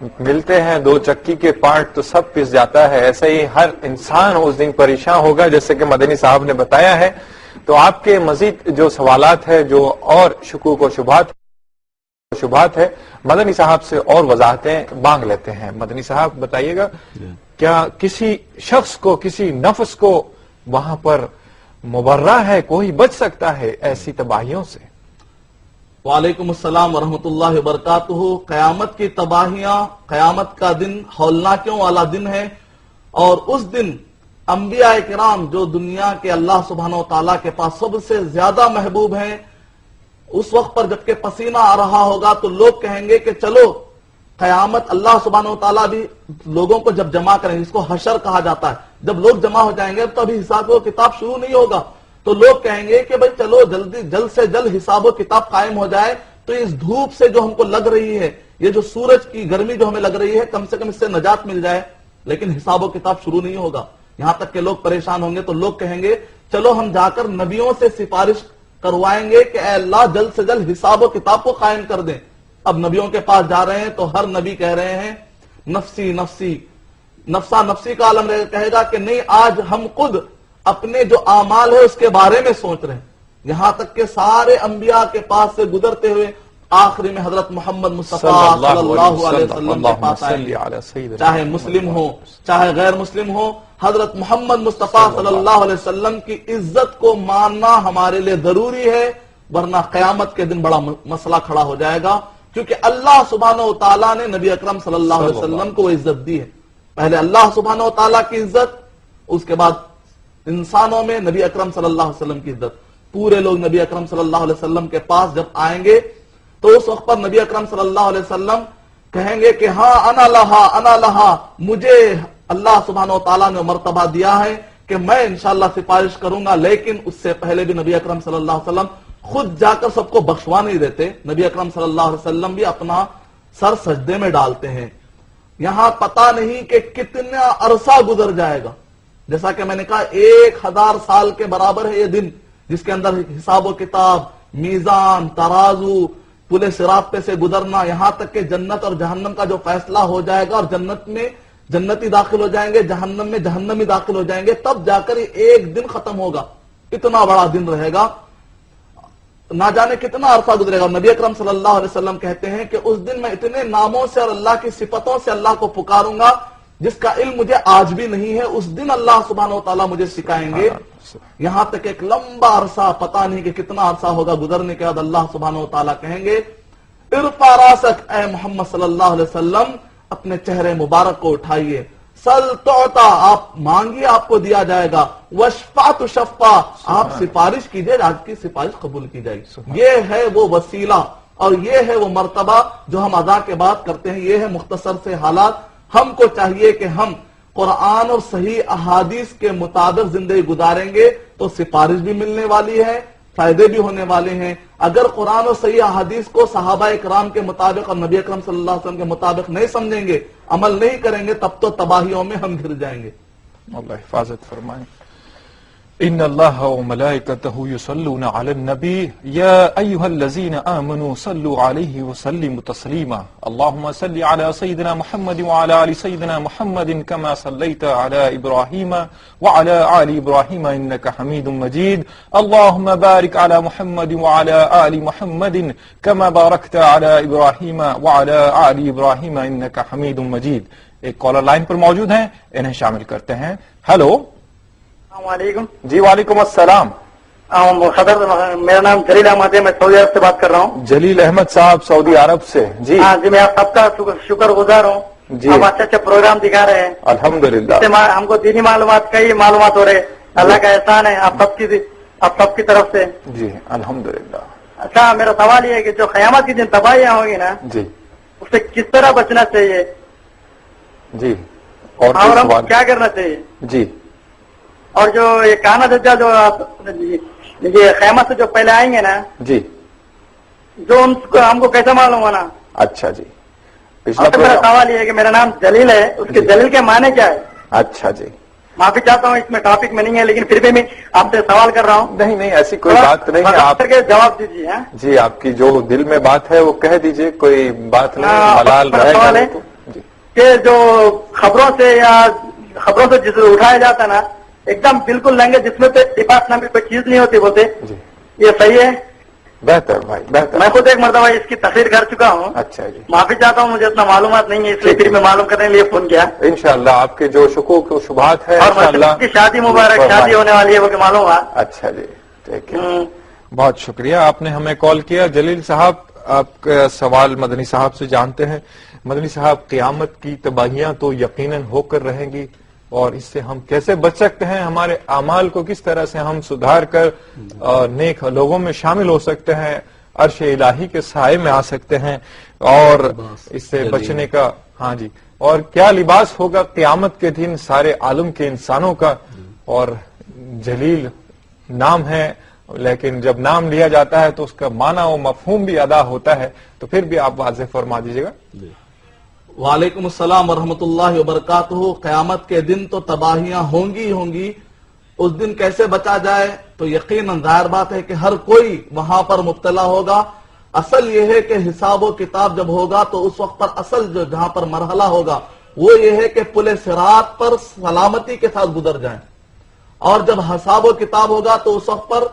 ملتے ہیں دو چکی کے پارٹ تو سب پس جاتا ہے، ایسے ہی ہر انسان اس دن پریشان ہوگا جیسے کہ مدنی صاحب نے بتایا ہے. تو آپ کے مزید جو سوالات ہیں جو اور شکوک و شبہات ہے مدنی صاحب سے اور وضاحتیں مانگ لیتے ہیں. مدنی صاحب بتائیے گا کیا کسی شخص کو کسی نفس کو وہاں پر مبرہ ہے، کوئی بچ سکتا ہے ایسی تباہیوں سے؟
وعلیکم السلام ورحمۃ اللہ وبرکاتہ. قیامت کی تباہیاں، قیامت کا دن ہولناکیوں والا دن ہے، اور اس دن انبیاء کرام جو دنیا کے اللہ سبحانہ و تعالیٰ کے پاس سب سے زیادہ محبوب ہیں، اس وقت پر جب کہ پسینہ آ رہا ہوگا تو لوگ کہیں گے کہ چلو قیامت، اللہ سبحانہ و تعالیٰ بھی لوگوں کو جب جمع کریں گے، اس کو حشر کہا جاتا ہے، جب لوگ جمع ہو جائیں گے تو ابھی حساب و کتاب شروع نہیں ہوگا، تو لوگ کہیں گے کہ بھئی چلو جلد سے جلد حساب و کتاب قائم ہو جائے، تو اس دھوپ سے جو ہم کو لگ رہی ہے، یہ جو سورج کی گرمی جو ہمیں لگ رہی ہے، کم سے کم اس سے نجات مل جائے. لیکن حساب و کتاب شروع نہیں ہوگا، یہاں تک کہ لوگ پریشان ہوں گے. تو لوگ کہیں گے چلو ہم جا کر نبیوں سے سفارش کروائیں گے کہ اے اللہ جلد سے جلد حساب و کتاب کو قائم کر دیں. اب نبیوں کے پاس جا رہے ہیں تو ہر نبی کہہ رہے ہیں نفسی نفسی، نفسا نفسی کا عالم کہے گا کہ نہیں، آج ہم خود اپنے جو اعمال ہے اس کے بارے میں سوچ رہے ہیں. یہاں تک کہ سارے انبیاء کے پاس سے گزرتے ہوئے آخری میں حضرت محمد مصطفیٰ صلی اللہ علیہ وسلم کے پاس آئے، چاہے مسلم ہو چاہے غیر مسلم ہو، حضرت محمد مصطفیٰ صلی اللہ علیہ وسلم کی عزت کو ماننا ہمارے لیے ضروری ہے، ورنہ قیامت کے دن بڑا مسئلہ کھڑا ہو جائے گا. کیونکہ اللہ سبحانہ و تعالیٰ نے نبی اکرم صلی اللہ علیہ وسلم کو وہ عزت دی ہے. پہلے اللہ سبحانہ و تعالیٰ کی عزت، اس کے بعد انسانوں میں نبی اکرم صلی اللہ علیہ وسلم کی عزت. پورے لوگ نبی اکرم صلی اللہ علیہ وسلم کے پاس جب آئیں گے تو اس وقت پر نبی اکرم صلی اللہ علیہ وسلم کہیں گے کہ ہاں انا لہا، مجھے اللہ سبحانہ و تعالیٰ نے مرتبہ دیا ہے کہ میں انشاءاللہ سفارش کروں گا. لیکن اس سے پہلے بھی نبی اکرم صلی اللہ علیہ وسلم خود جا کر سب کو بخشوا نہیں دیتے. نبی اکرم صلی اللہ علیہ وسلم بھی اپنا سر سجدے میں ڈالتے ہیں. یہاں پتہ نہیں کہ کتنا عرصہ گزر جائے گا. جیسا کہ میں نے کہا 1000 سال کے برابر ہے یہ دن، جس کے اندر حساب و کتاب، میزان، ترازو، پل صراط پہ سے گزرنا، یہاں تک کہ جنت اور جہنم کا جو فیصلہ ہو جائے گا، اور جنت میں جنتی داخل ہو جائیں گے، جہنم میں جہنمی داخل ہو جائیں گے، تب جا کر ایک دن ختم ہوگا. اتنا بڑا دن رہے گا، نہ جانے کتنا عرصہ گزرے گا. نبی اکرم صلی اللہ علیہ وسلم کہتے ہیں کہ اس دن میں اتنے ناموں سے اور اللہ کی صفتوں سے اللہ کو پکاروں گا جس کا علم مجھے آج بھی نہیں ہے. اس دن اللہ سبحانہ و تعالیٰ مجھے سکھائیں گے. یہاں تک ایک لمبا عرصہ، پتہ نہیں کہ کتنا عرصہ ہوگا، گزرنے کے بعد اللہ سبحانہ و تعالیٰ کہیں گے ارفع راسک، اے محمد صلی اللہ علیہ وسلم اپنے چہرے مبارک کو اٹھائیے، سل تعطا، آپ مانگیے آپ کو دیا جائے گا، وشفع تشفع، آپ سفارش کیجئے آپ کی سفارش قبول کی جائے گی. یہ ہے وہ وسیلہ اور یہ ہے وہ مرتبہ جو ہم ادا کے بات کرتے ہیں. یہ ہے مختصر سے حالات. ہم کو چاہیے کہ ہم قرآن اور صحیح احادیث کے مطابق زندگی گزاریں گے تو سفارش بھی ملنے والی ہے، فائدے بھی ہونے والے ہیں. اگر قرآن اور صحیح احادیث کو صحابہ اکرام کے مطابق اور نبی اکرم صلی اللہ علیہ وسلم کے مطابق نہیں سمجھیں گے، عمل نہیں کریں گے، تب تو تباہیوں میں ہم گر جائیں گے.
اللہ حفاظت فرمائیں. ان اللہ وملائکتہ یصلون علی النبی یا ایھا الذین آمنوا صلوا علیہ وسلموا تسلیما. اللهم صل علی سیدنا محمد وعلی آل سیدنا محمد کما صلیت علی ابراہیم وعلی آل ابراہیم انک حمید مجید. اللهم بارک علی محمد وعلی آل محمد کما بارکت علی ابراہیم وعلی آل ابراہیم انک حمید مجید. ایک کالر لائن پر موجود ہیں، انہیں شامل کرتے ہیں. ہیلو.
السلام علیکم.
جی وعلیکم السلام.
صدر، میرا نام جلیل احمد ہے، میں سعودی عرب سے بات کر رہا ہوں.
جلیل احمد صاحب سعودی عرب سے. جی
ہاں جی، میں آپ سب کا شکر گزار ہوں.
جی
آپ اچھا اچھا پروگرام دکھا رہے ہیں
الحمدللہ.
ہم کو دینی معلومات، کئی معلومات ہو رہے. اللہ کا احسان ہے آپ سب کی طرف سے.
جی الحمدللہ.
اچھا، میرا سوال یہ ہے کہ جو قیامت کی دن تباہیاں ہوں گی نا،
جی
اس سے کس طرح بچنا چاہیے؟
جی اور
ہم کیا کرنا چاہیے؟
جی
اور جو یہ کانا دجال جو یہ قیامت سے جو پہلے آئیں گے نا،
جی
جو ہم کو کیسے معلوم ہونا؟
اچھا جی.
میرا سوال یہ ہے کہ میرا نام جلیل ہے، اس کے جلیل کے معنی کیا ہے؟
اچھا جی.
معافی چاہتا ہوں، اس میں ٹاپک میں نہیں ہے، لیکن پھر بھی میں آپ سے سوال کر رہا ہوں.
نہیں ایسی کوئی بات نہیں ہے. آپ
جواب دیجیے.
جی آپ کی جو دل میں بات ہے وہ کہہ دیجیے، کوئی بات نہیں. ملال رہے گا.
کہ جو خبروں سے جس اٹھایا جاتا نا ایک دم بالکل لیں جس میں لباس نامی کوئی چیز نہیں ہوتی بولتے یہ صحیح ہے؟
بہتر بھائی بہتر.
میں خود ایک مرتبہ اس کی تقریر کر چکا ہوں.
اچھا جی
معافی چاہتا ہوں مجھے اتنا معلومات نہیں ہے اس لیے پھر میں معلوم کرنے کے لیے فون کیا.
انشاءاللہ آپ کے جو شکوک و شبہات ہے
اور
انشاءاللہ
کی شادی مبارک شادی ہونے والی ہے وہ کہ معلوم ہوا.
اچھا جی ٹھیک ہے.
بہت شکریہ آپ نے ہمیں کال کیا. جلیل صاحب آپ کا سوال مدنی صاحب سے جانتے ہیں. مدنی صاحب قیامت کی تباہیاں تو یقیناً ہو کر رہیں گی اور اس سے ہم کیسے بچ سکتے ہیں؟ ہمارے اعمال کو کس طرح سے ہم سدھار کر نیک لوگوں میں شامل ہو سکتے ہیں، عرش الہی کے سائے میں آ سکتے ہیں اور اس سے بچنے کا ہاں جی اور کیا لباس ہوگا قیامت کے دن سارے عالم کے انسانوں کا؟ اور جلیل نام ہے لیکن جب نام لیا جاتا ہے تو اس کا معنی و مفہوم بھی ادا ہوتا ہے، تو پھر بھی آپ واضح فرما دیجیے گا.
وعلیکم السلام ورحمۃ اللہ وبرکاتہ. قیامت کے دن تو تباہیاں ہوں گی. اس دن کیسے بچا جائے؟ تو یقیناً ظاہر بات ہے کہ ہر کوئی وہاں پر مبتلا ہوگا. اصل یہ ہے کہ حساب و کتاب جب ہوگا تو اس وقت پر اصل جہاں پر مرحلہ ہوگا وہ یہ ہے کہ پل صراط پر سلامتی کے ساتھ گزر جائیں. اور جب حساب و کتاب ہوگا تو اس وقت پر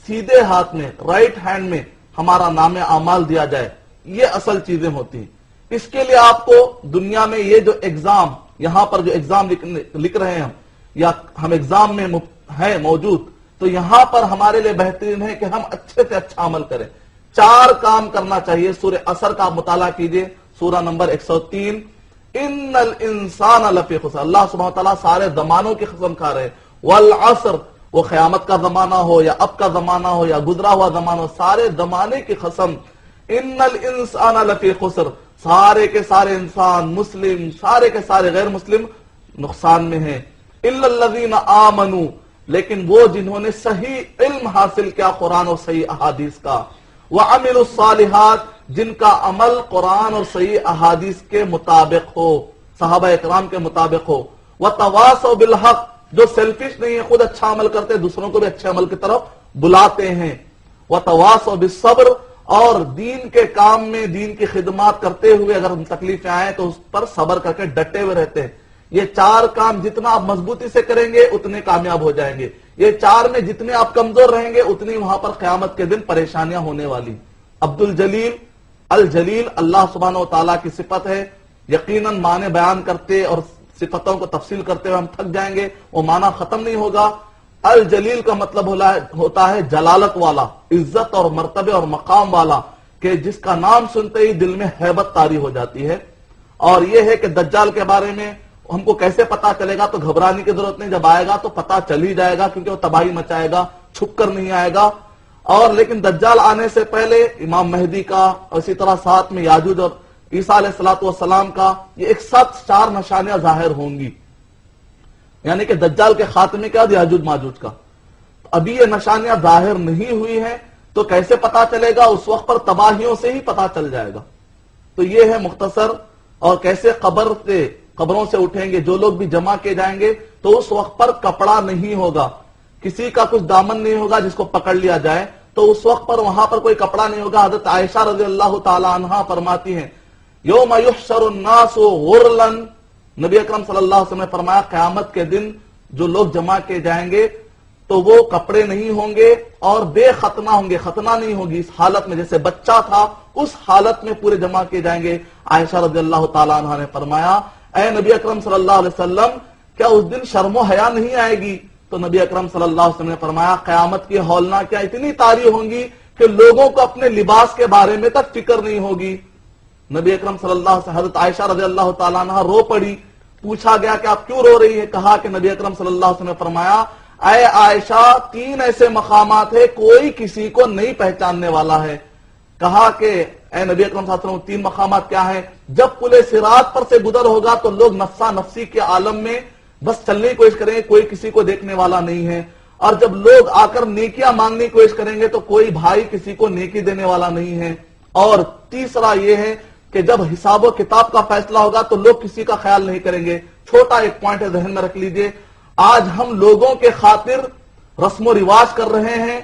سیدھے ہاتھ میں رائٹ ہینڈ میں ہمارا نام اعمال دیا جائے. یہ اصل چیزیں ہوتی ہیں. اس کے لیے آپ کو دنیا میں یہ جو ایگزام یہاں پر جو ایگزام لکھ رہے ہیں یا ہم ایگزام میں ہیں موجود، تو یہاں پر ہمارے لیے بہترین ہے کہ ہم اچھے سے اچھا عمل کریں. 4 کام کرنا چاہیے. سورہ عصر کا مطالعہ کیجئے، سورہ نمبر 103. ان الانسان لفی خسر. اللہ سبحانہ وتعالیٰ سارے زمانوں کی قسم کھا رہے ہیں. والعصر، وہ قیامت کا زمانہ ہو یا اب کا زمانہ ہو یا گزرا ہوا زمانہ ہو، سارے زمانے کی قسم. ان الانسان لفی خسر، سارے کے سارے انسان، مسلم سارے کے سارے غیر مسلم نقصان میں ہیں. الا الذین آمنوا، لیکن وہ جنہوں نے صحیح علم حاصل کیا قرآن اور صحیح احادیث کا. وعملوا الصالحات، جن کا عمل قرآن اور صحیح احادیث کے مطابق ہو، صحابہ اکرام کے مطابق ہو. وتواصوا بالحق، جو سیلفش نہیں ہے، خود اچھا عمل کرتے دوسروں کو بھی اچھے عمل کی طرف بلاتے ہیں. وتواصوا بالصبر، اور دین کے کام میں دین کی خدمات کرتے ہوئے اگر ہم تکلیفیں آئیں تو اس پر صبر کر کے ڈٹے ہوئے رہتے ہیں. یہ 4 کام جتنا آپ مضبوطی سے کریں گے اتنے کامیاب ہو جائیں گے. یہ 4 میں جتنے آپ کمزور رہیں گے اتنی وہاں پر قیامت کے دن پریشانیاں ہونے والی. عبد الجلیل اللہ سبحانہ و تعالیٰ کی صفت ہے. یقیناً معنی بیان کرتے اور صفتوں کو تفصیل کرتے ہوئے ہم تھک جائیں گے، وہ معنی ختم نہیں ہوگا. الجلیل کا مطلب ہوتا ہے جلالت والا، عزت اور مرتبے اور مقام والا، کہ جس کا نام سنتے ہی دل میں ہیبت طاری ہو جاتی ہے. اور یہ ہے کہ دجال کے بارے میں ہم کو کیسے پتا چلے گا؟ تو گھبرانے کی ضرورت نہیں، جب آئے گا تو پتا چل ہی جائے گا، کیونکہ وہ تباہی مچائے گا، چھپ کر نہیں آئے گا. اور لیکن دجال آنے سے پہلے امام مہدی کا اور اسی طرح ساتھ میں یاجوج اور عیسیٰ علیہ السلام کا یہ ایک ساتھ 4 نشانیاں ظاہر ہوں گی. یعنی کہ دجال کے خاتمے کے بعد یاجوج ماجوج کا. ابھی یہ نشانیاں ظاہر نہیں ہوئی ہیں تو کیسے پتا چلے گا؟ اس وقت پر تباہیوں سے ہی پتا چل جائے گا. تو یہ ہے مختصر. اور کیسے قبروں سے اٹھیں گے جو لوگ بھی جمع کیے جائیں گے تو اس وقت پر کپڑا نہیں ہوگا، کسی کا کچھ دامن نہیں ہوگا جس کو پکڑ لیا جائے، تو اس وقت پر وہاں پر کوئی کپڑا نہیں ہوگا. حضرت عائشہ رضی اللہ تعالی عنہا فرماتی ہیں یوم یحشر الناس غرلا، نبی اکرم صلی اللہ علیہ وسلم نے فرمایا قیامت کے دن جو لوگ جمع کیے جائیں گے تو وہ کپڑے نہیں ہوں گے اور بے ختنہ ہوں گے. ختنہ نہیں ہوگی، اس حالت میں جیسے بچہ تھا اس حالت میں پورے جمع کیے جائیں گے. عائشہ رضی اللہ تعالی عنہا نے فرمایا اے نبی اکرم صلی اللہ علیہ وسلم، کیا اس دن شرم و حیا نہیں آئے گی؟ تو نبی اکرم صلی اللہ علیہ وسلم نے فرمایا قیامت کی ہولناکیاں اتنی طاری ہوں گی کہ لوگوں کو اپنے لباس کے بارے میں تک فکر نہیں ہوگی. نبی اکرم صلی اللہ علیہ وسلم، حضرت عائشہ رضی اللہ تعالیٰ عنہ رو پڑی. پوچھا گیا کہ آپ کیوں رو رہی ہے؟ کہا کہ نبی اکرم صلی اللہ علیہ وسلم نے فرمایا اے عائشہ 3 ایسے مقامات ہیں کوئی کسی کو نہیں پہچاننے والا ہے. کہا کہ اے نبی اکرم صلی اللہ علیہ وسلم 3 مقامات کیا ہیں؟ جب پل صراط پر سے گزر ہوگا تو لوگ نفسا نفسی کے عالم میں بس چلنے کی کوشش کریں گے، کوئی کسی کو دیکھنے والا نہیں ہے. اور جب لوگ آ کر نیکیاں مانگنے کی کوشش کریں گے تو کوئی بھائی کسی کو نیکی دینے والا نہیں ہے. اور تیسرا یہ ہے کہ جب حساب و کتاب کا فیصلہ ہوگا تو لوگ کسی کا خیال نہیں کریں گے. چھوٹا ایک پوائنٹ ہے ذہن میں رکھ لیجئے، آج ہم لوگوں کے خاطر رسم و رواج کر رہے ہیں،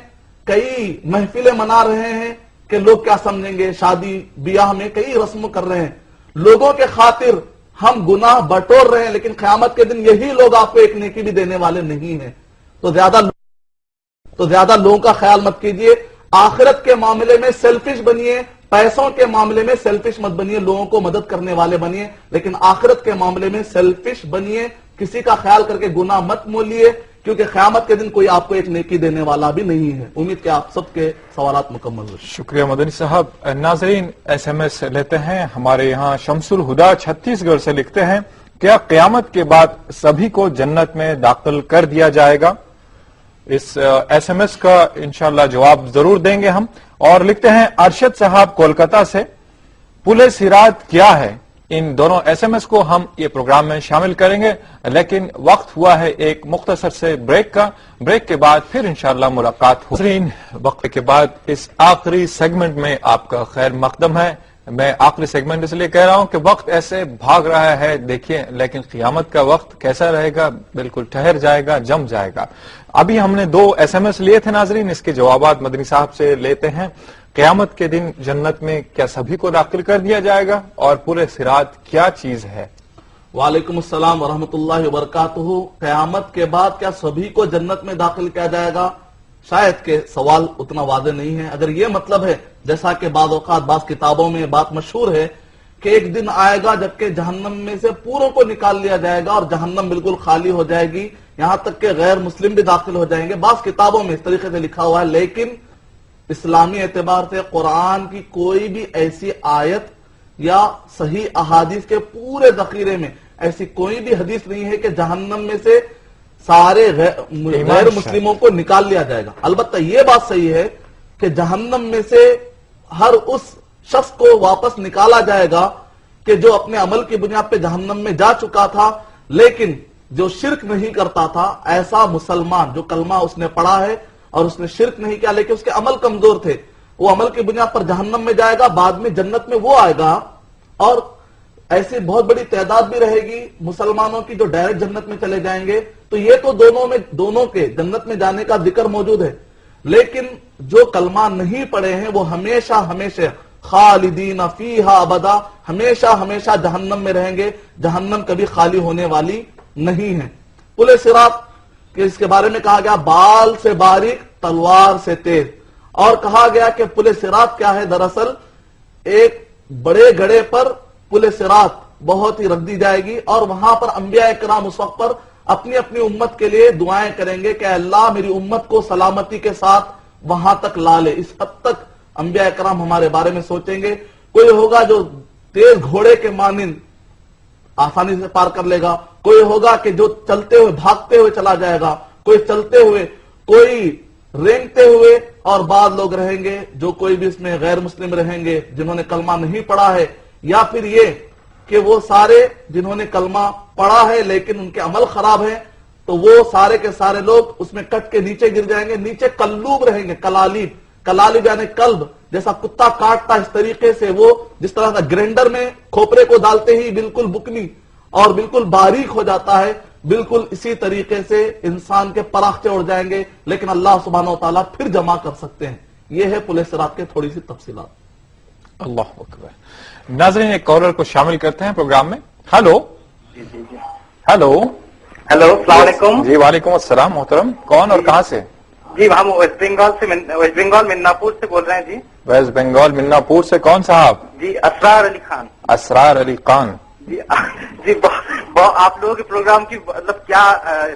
کئی محفلیں منا رہے ہیں کہ لوگ کیا سمجھیں گے، شادی بیاہ میں کئی رسم کر رہے ہیں. لوگوں کے خاطر ہم گناہ بٹور رہے ہیں، لیکن قیامت کے دن یہی لوگ آپ کو ایک نیکی بھی دینے والے نہیں ہیں. تو زیادہ لوگوں کا خیال مت کیجئے. آخرت کے معاملے میں سیلفش بنیے، پیسوں کے معاملے میں سیلفش مت بنیے، لوگوں کو مدد کرنے والے بنیے، لیکن آخرت کے معاملے میں سیلفش بنیے. کسی کا خیال کر کے گناہ مت مولیے، کیونکہ قیامت کے دن کوئی آپ کو ایک نیکی دینے والا بھی نہیں ہے. امید کہ آپ سب کے سوالات مکمل ہو.
شکریہ مدنی صاحب. ناظرین ایس ایم ایس لیتے ہیں. ہمارے یہاں شمس الہدا چھتیس گڑھ سے لکھتے ہیں، کیا قیامت کے بعد سبھی کو جنت میں داخل کر دیا جائے گا؟ اس ایس ایم ایس کا انشاءاللہ جواب ضرور دیں گے ہم. اور لکھتے ہیں ارشد صاحب کولکتہ سے، پل صراط کیا ہے؟ ان دونوں ایس ایم ایس کو ہم یہ پروگرام میں شامل کریں گے، لیکن وقت ہوا ہے ایک مختصر سے بریک کا. بریک کے بعد پھر انشاءاللہ ملاقات ہو. وقت کے بعد اس آخری سیگمنٹ میں آپ کا خیر مقدم ہے. میں آخری سیگمنٹ اس لیے کہہ رہا ہوں کہ وقت ایسے بھاگ رہا ہے دیکھیے، لیکن قیامت کا وقت کیسا رہے گا؟ بالکل ٹھہر جائے گا، جم جائے گا. ابھی ہم نے 2 ایس ایم ایس لیے تھے ناظرین، اس کے جوابات مدنی صاحب سے لیتے ہیں. قیامت کے دن جنت میں کیا سبھی کو داخل کر دیا جائے گا؟ اور پل صراط کیا چیز ہے؟
وعلیکم السلام ورحمۃ اللہ وبرکاتہ. قیامت کے بعد کیا سبھی کو جنت میں داخل کیا جائے گا؟ شاید کہ سوال اتنا واضح نہیں ہے. اگر یہ مطلب ہے، جیسا کہ بعض اوقات بعض کتابوں میں بات مشہور ہے کہ ایک دن آئے گا جبکہ جہنم میں سے پوروں کو نکال لیا جائے گا اور جہنم بالکل خالی ہو جائے گی، یہاں تک کہ غیر مسلم بھی داخل ہو جائیں گے. بعض کتابوں میں اس طریقے سے لکھا ہوا ہے، لیکن اسلامی اعتبار سے قرآن کی کوئی بھی ایسی آیت یا صحیح احادیث کے پورے ذخیرے میں ایسی کوئی بھی حدیث نہیں ہے کہ جہنم میں سے سارے غیر مسلموں کو نکال لیا جائے گا. البتہ یہ بات صحیح ہے کہ جہنم میں سے ہر اس شخص کو واپس نکالا جائے گا کہ جو اپنے عمل کی بنیاد پہ جہنم میں جا چکا تھا، لیکن جو شرک نہیں کرتا تھا. ایسا مسلمان جو کلمہ اس نے پڑھا ہے اور اس نے شرک نہیں کیا لیکن اس کے عمل کمزور تھے، وہ عمل کی بنیاد پر جہنم میں جائے گا، بعد میں جنت میں وہ آئے گا. اور ایسی بہت بڑی تعداد بھی رہے گی مسلمانوں کی جو ڈائریکٹ جنت میں چلے جائیں گے. تو یہ تو دونوں کے جنت میں جانے کا ذکر موجود ہے، لیکن جو کلمہ نہیں پڑھے ہیں وہ ہمیشہ خالدین فیہا ابدا، ہمیشہ جہنم میں رہیں گے. جہنم کبھی خالی ہونے والی نہیں ہے. پل صراط کہ اس کے بارے میں کہا گیا بال سے باریک تلوار سے تیز، اور کہا گیا کہ پل صراط کیا ہے؟ دراصل ایک بڑے گڑھے پر پل صراط بہت ہی رکھ دی جائے گی، اور وہاں پر انبیاء کرام اس وقت پر اپنی امت کے لیے دعائیں کریں گے کہ اللہ میری امت کو سلامتی کے ساتھ وہاں تک لا لے. اس حد تک انبیاء کرام ہمارے بارے میں سوچیں گے. کوئی ہوگا جو تیز گھوڑے کے مانند آسانی سے پار کر لے گا، کوئی ہوگا کہ جو چلتے ہوئے بھاگتے ہوئے چلا جائے گا، کوئی چلتے ہوئے، کوئی رینگتے ہوئے، اور بعض لوگ رہیں گے جو کوئی بھی اس میں غیر مسلم رہیں گے جنہوں نے کلمہ نہیں پڑھا ہے، یا پھر یہ کہ وہ سارے جنہوں نے کلمہ پڑھا ہے لیکن ان کے عمل خراب ہیں، تو وہ سارے کے سارے لوگ اس میں کٹ کے نیچے گر جائیں گے. نیچے کلوب رہیں گے، کلالیب یعنی کلب، جیسا کتا کاٹتا اس طریقے سے وہ جس طرح سے گرینڈر میں کھوپرے کو ڈالتے ہی بالکل بکنی اور بالکل باریک ہو جاتا ہے، بالکل اسی طریقے سے انسان کے پراخچے اڑ جائیں گے، لیکن اللہ سبحانہ و تعالیٰ پھر جمع کر سکتے ہیں. یہ ہے پل صراط کے تھوڑی سی تفصیلات.
اللہ اکبر. ناظرین ایک کالر کو شامل کرتے ہیں پروگرام میں. ہلو. ہلو.
السلام علیکم.
جی وعلیکم السلام. محترم کون اور کہاں سے؟
جی ہم ویسٹ بنگال مدناپور سے بول رہے ہیں. جی
ویسٹ بنگال مدناپور سے. کون صاحب؟
جی اسرار علی خان.
اسرار علی خان.
جی آپ لوگوں کے پروگرام کی مطلب کیا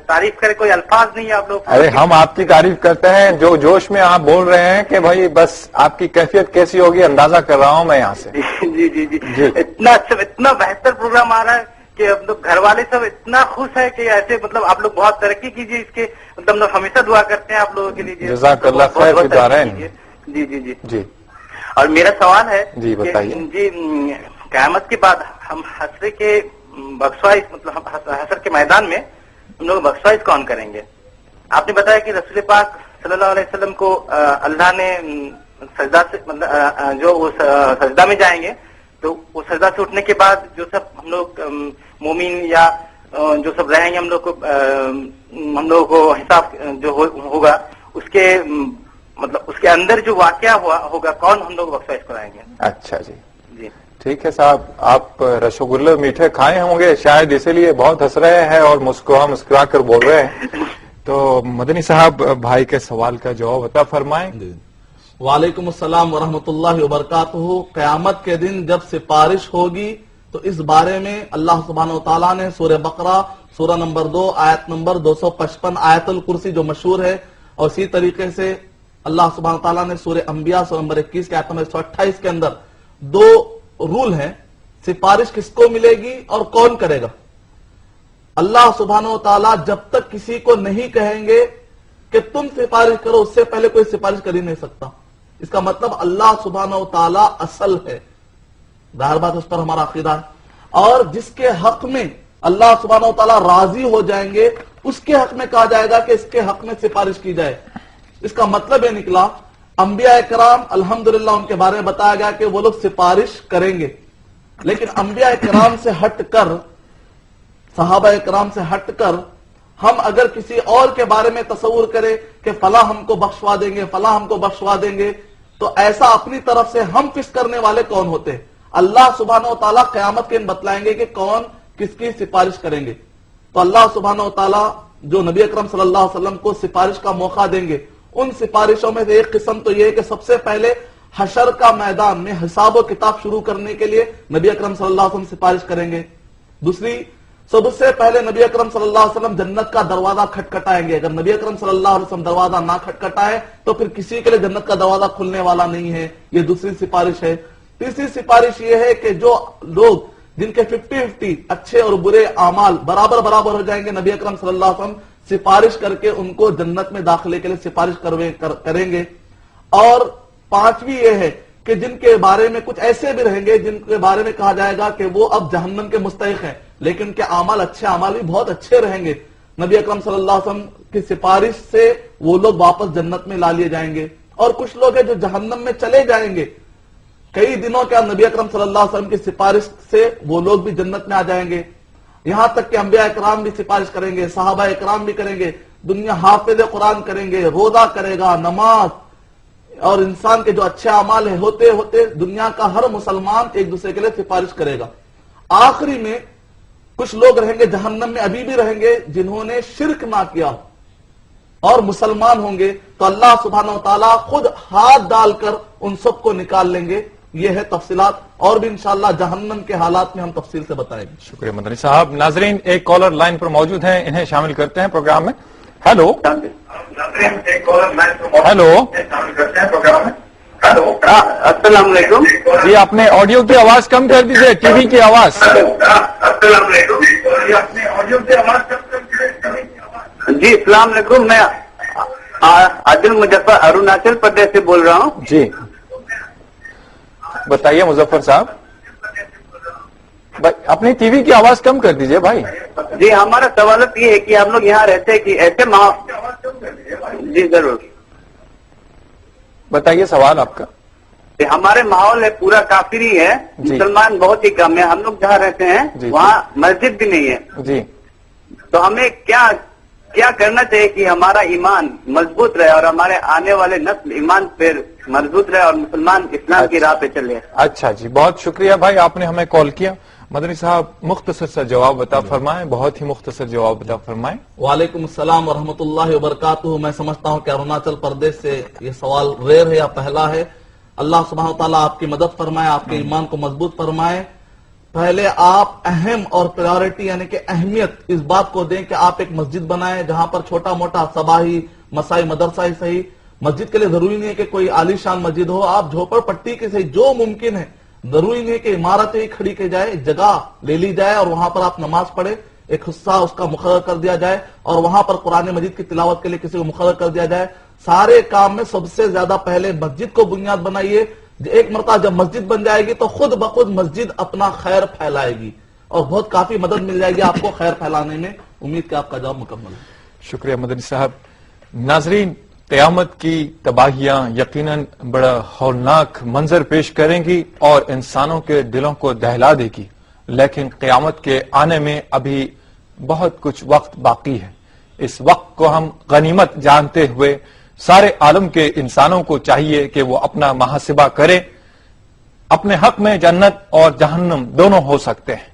تعریف کرے، کوئی الفاظ نہیں ہے آپ لوگ.
ارے ہم آپ کی تعریف کرتے ہیں، جو جوش میں آپ بول رہے ہیں کہ بھائی بس آپ کی کیفیت کیسی ہوگی اندازہ کر رہا ہوں میں یہاں سے.
جی جی جی جی اتنا اچھا اتنا بہتر پروگرام آ رہا ہے کہ مطلب گھر والے سب اتنا خوش ہے کہ ایسے مطلب آپ لوگ بہت ترقی کیجیے اس کے، مطلب ہمیشہ دعا کرتے ہیں آپ لوگوں کے لیے.
جزاک اللہ خیر فی الدارین.
جی جی جی
جی.
اور میرا سوال ہے
جی بتائیے.
جی قیامت کے بعد ہم حشر کے بخشوائش مطلب حشر کے میدان میں ہم لوگ بخشوائش کون کریں گے؟ آپ نے بتایا کہ رسول پاک صلی اللہ علیہ وسلم کو اللہ نے سجدہ سے مطلب جو وہ سجدہ میں جائیں گے تو وہ سجدہ سے اٹھنے کے بعد جو سب ہم لوگ مومن یا جو سب رہیں گے ہم لوگوں کو حساب جو ہوگا اس کے مطلب اس کے اندر جو واقعہ ہوگا کون ہم لوگ بخشوائش کرائیں گے؟
اچھا جی. ٹھیک ہے صاحب، آپ رسگلے میٹھے کھائے ہوں گے شاید، اسی لیے بہت ہنس رہے ہیں اور مسکرا کر بول رہے ہیں. تو مدنی صاحب بھائی کے سوال کا جواب عطا فرمائیں.
وعلیکم السلام ورحمۃ اللہ وبرکاتہ. قیامت کے دن جب سفارش ہوگی تو اس بارے میں اللہ سبحانہ و تعالیٰ نے سورہ بقرہ سورہ نمبر 2 آیت نمبر 255 آیت الکرسی جو مشہور ہے، اور اسی طریقے سے اللہ سبحانہ و تعالیٰ نے سورہ انبیاء سورہ نمبر 21 کے آیت نمبر 128 کے اندر 2 رول ہیں. سفارش کس کو ملے گی اور کون کرے گا. اللہ سبحانہ و تعالیٰ جب تک کسی کو نہیں کہیں گے کہ تم سفارش کرو، اس سے پہلے کوئی سفارش کر ہی نہیں سکتا. اس کا مطلب اللہ سبحانہ و تعالیٰ اصل ہے، ظاہر بات اس پر ہمارا عقیدہ ہے. اور جس کے حق میں اللہ سبحانہ و تعالیٰ راضی ہو جائیں گے اس کے حق میں کہا جائے گا کہ اس کے حق میں سفارش کی جائے. اس کا مطلب یہ نکلا انبیاء کرام الحمدللہ ان کے بارے میں بتایا گیا کہ وہ لوگ سفارش کریں گے، لیکن انبیاء کرام سے ہٹ کر، صحابہ کرام سے ہٹ کر ہم اگر کسی اور کے بارے میں تصور کریں کہ فلاں ہم کو بخشوا دیں گے، فلاں ہم کو بخشوا دیں گے، تو ایسا اپنی طرف سے ہم فکس کرنے والے کون ہوتے ہیں؟ اللہ سبحانہ و تعالیٰ قیامت کے دن بتلائیں گے کہ کون کس کی سفارش کریں گے. تو اللہ سبحانہ و تعالیٰ جو نبی اکرم صلی اللہ علیہ وسلم کو سفارش کا موقع دیں گے، ان سفارشوں میں سے ایک قسم تو یہ ہے کہ سب سے پہلے حشر کا میدان میں حساب و کتاب شروع کرنے کے لیے نبی اکرم صلی اللہ علیہ وسلم سفارش کریں گے. دوسری، سب سے پہلے نبی اکرم صلی اللہ علیہ وسلم جنت کا دروازہ کھٹکھٹائیں گے. اگر نبی اکرم صلی اللہ علیہ وسلم دروازہ نہ کھٹکھٹائے تو پھر کسی کے لیے جنت کا دروازہ کھلنے والا نہیں ہے. یہ دوسری سفارش ہے. تیسری سفارش یہ ہے کہ جو لوگ جن کے 50-50 اچھے اور برے اعمال برابر برابر ہو جائیں گے، نبی اکرم صلی اللہ علیہ وسلم سفارش کر کے ان کو جنت میں داخلے کے لیے سفارش کریں گے. اور پانچویں یہ ہے کہ جن کے بارے میں کچھ ایسے بھی رہیں گے جن کے بارے میں کہا جائے گا کہ وہ اب جہنم کے مستحق ہیں، لیکن ان کے اعمال اچھے اعمال بھی بہت اچھے رہیں گے. نبی اکرم صلی اللہ علیہ وسلم کی سفارش سے وہ لوگ واپس جنت میں لا لیے جائیں گے. اور کچھ لوگ ہیں جو جہنم میں چلے جائیں گے، کئی دنوں کے نبی اکرم صلی اللہ علیہ وسلم کی سفارش سے وہ لوگ بھی جنت میں آ جائیں گے. یہاں تک کہ انبیاء اکرام بھی سفارش کریں گے، صحابہ اکرام بھی کریں گے، دنیا حافظ قرآن کریں گے، روزہ کرے گا، نماز اور انسان کے جو اچھے اعمال ہوتے ہوتے دنیا کا ہر مسلمان ایک دوسرے کے لیے سفارش کرے گا. آخری میں کچھ لوگ رہیں گے جہنم میں، ابھی بھی رہیں گے، جنہوں نے شرک نہ کیا اور مسلمان ہوں گے، تو اللہ سبحانہ و تعالیٰ خود ہاتھ ڈال کر ان سب کو نکال لیں گے. یہ ہے تفصیلات، اور بھی انشاءاللہ جہنم کے حالات میں ہم تفصیل سے بتائیں گے.
شکریہ مدنی صاحب. ناظرین ایک کالر لائن پر موجود ہیں، انہیں شامل کرتے ہیں پروگرام میں. ہیلو ہیلو
السلام علیکم.
جی اپنے آڈیو کی آواز کم کر دیجیے، ٹی وی کی آواز.
جی السلام علیکم. میں عادل مظفر اروناچل پردیش سے بول رہا ہوں.
جی بتائیے مظفر صاحب. اپنی ٹی وی کی آواز کم کر دیجیے بھائی.
جی ہمارا سوالت یہ ہے کہ آپ لوگ یہاں رہتے ہیں کہ ایسے جی ضرور
بتائیے سوال آپ کا.
ہمارے ماحول ہے پورا کافری ہے، مسلمان بہت ہی کم ہے. ہم لوگ جہاں رہتے ہیں وہاں مسجد بھی نہیں ہے.
جی
تو ہمیں کیا کرنا چاہیے کہ ہمارا ایمان مضبوط رہے اور ہمارے آنے والے نسل ایمان پہ مضبوط رہے اور مسلمان اسلام کی راہ پہ چلے؟
اچھا جی، بہت شکریہ بھائی، آپ نے ہمیں کال کیا. مدنی صاحب مختصر سا جواب عطا فرمائیں، بہت ہی مختصر جواب عطا فرمائیں.
وعلیکم السلام ورحمۃ اللہ وبرکاتہ. میں سمجھتا ہوں کہ اروناچل پردیش سے یہ سوال ریئر ہے یا پہلا ہے. اللہ سبحانہ تعالیٰ آپ کی مدد فرمائے، آپ کے ایمان کو مضبوط فرمائے. پہلے آپ اہم اور پریورٹی یعنی کہ اہمیت اس بات کو دیں کہ آپ ایک مسجد بنائیں جہاں پر چھوٹا موٹا صباحی مسائی مدرسہ ہی صحیح. مسجد کے لیے ضروری نہیں ہے کہ کوئی عالی شان مسجد ہو، آپ جھوپڑ پٹی کے صحیح جو ممکن ہے. ضروری نہیں ہے کہ عمارتیں ہی کھڑی کی جائے، جگہ لے لی جائے اور وہاں پر آپ نماز پڑھے، ایک حصہ اس کا مقرر کر دیا جائے اور وہاں پر قرآن مجید کی تلاوت کے لیے کسی کو مقرر کر دیا جائے. سارے کام میں سب سے زیادہ پہلے مسجد کو بنیاد بنائیے. ایک مرتبہ جب مسجد بن جائے گی تو خود بخود مسجد اپنا خیر پھیلائے گی اور بہت کافی مدد مل جائے گی آپ کو خیر پھیلانے میں. امید کہ آپ کا جواب مکمل ہے.
شکریہ مدنی صاحب. ناظرین قیامت کی تباہیاں یقیناً بڑا ہولناک منظر پیش کریں گی اور انسانوں کے دلوں کو دہلا دے گی، لیکن قیامت کے آنے میں ابھی بہت کچھ وقت باقی ہے. اس وقت کو ہم غنیمت جانتے ہوئے سارے عالم کے انسانوں کو چاہیے کہ وہ اپنا محاسبہ کریں.
اپنے حق میں جنت اور جہنم دونوں ہو سکتے ہیں.